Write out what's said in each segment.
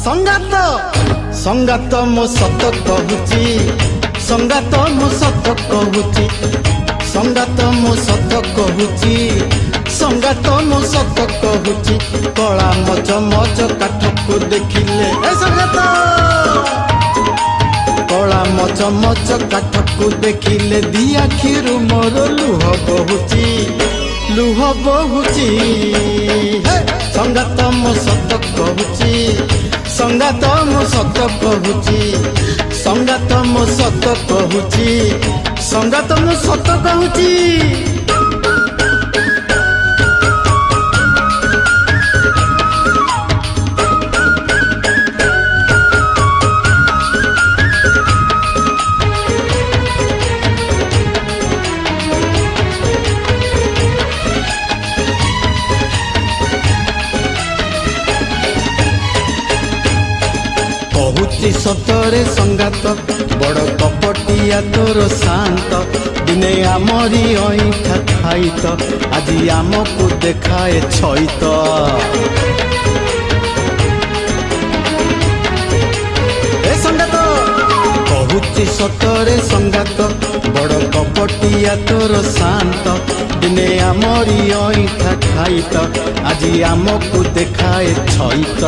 संगात संगात मो सत कहूची संगात मो सत कहूची संगात मो सत कहूची संगात मो सत कहूची कला मच मच काठ को देखिले ए संगात कला मच मच काठ को देखिले दिया खीरु मोर लुह बहुची संगात मो सत कहूची संगात मो सत कहूची संगात मो सत कहूची संगात मो सत कहूची कहूची सतरे संगात बड़ कपटिया तोर शांत दिने आमरी ऐठा खाइत आज आमको देखाए छईत ए संगात कहूची सतरे संगात बड़ कपटिया तोर शांत दिने आमरी ऐठा खाइत आज आमको देखाए छईत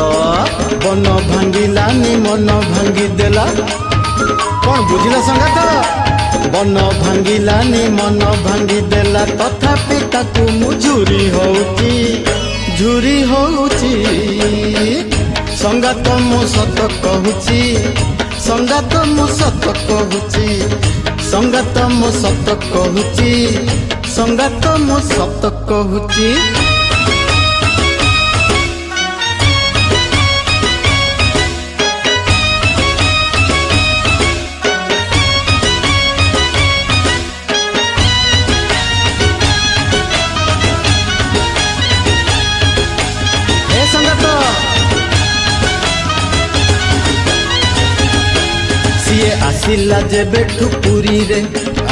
बन भांगिलानी मन भांगी देला कौन बुझिला संगात बन भांगिलानी मन भांगी देला तथापि ताकू मु झुरी होउची संगात मो सत कहूची संगात मो सत कहूची संगात मो सत कहूची संगात मो सत कहूची सीए आसिला जेबेठू पुरी रे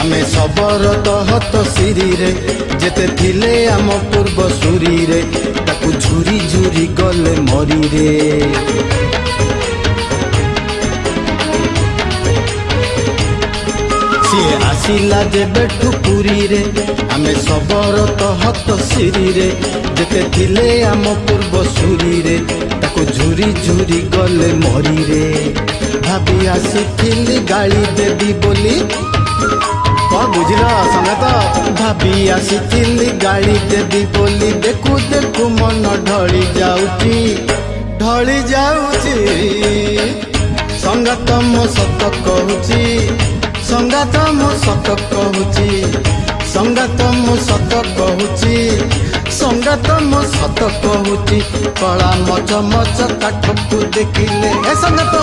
आमे सबरत हत सिरी रे जेते थिले आम पूर्व सुरी रे ताकू झुरी झुरी गले मरी रे सीए आसिला जेबेठू पुरी रे आमे सबरत हत सिरी रे जेते थिले आम पूर्व सुरी रे ताकू झुरी झुरी गले मरी रे भाभी आसी गाड़ी देवी बोली कौन बुझल संगात भाभी आसी गाड़ी देवी बोली देखू देखू मन ढली जाऊची संगात मो सत कहूची संगात मो सत कहूची संगात मो सत कहूची संगात मो सत कहूची कला मच मच काठ को देखिले ए संगात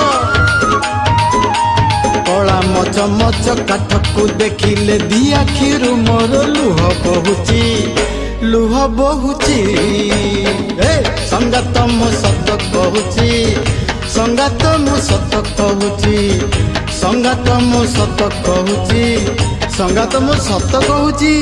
कला मच मच काठ को देखिले दिया खीरु मोर लुह बहुची ए संगात मो सत कहूची संगात मो सत कहूची संगात मो सत कहूची संगात मो सत कहूची।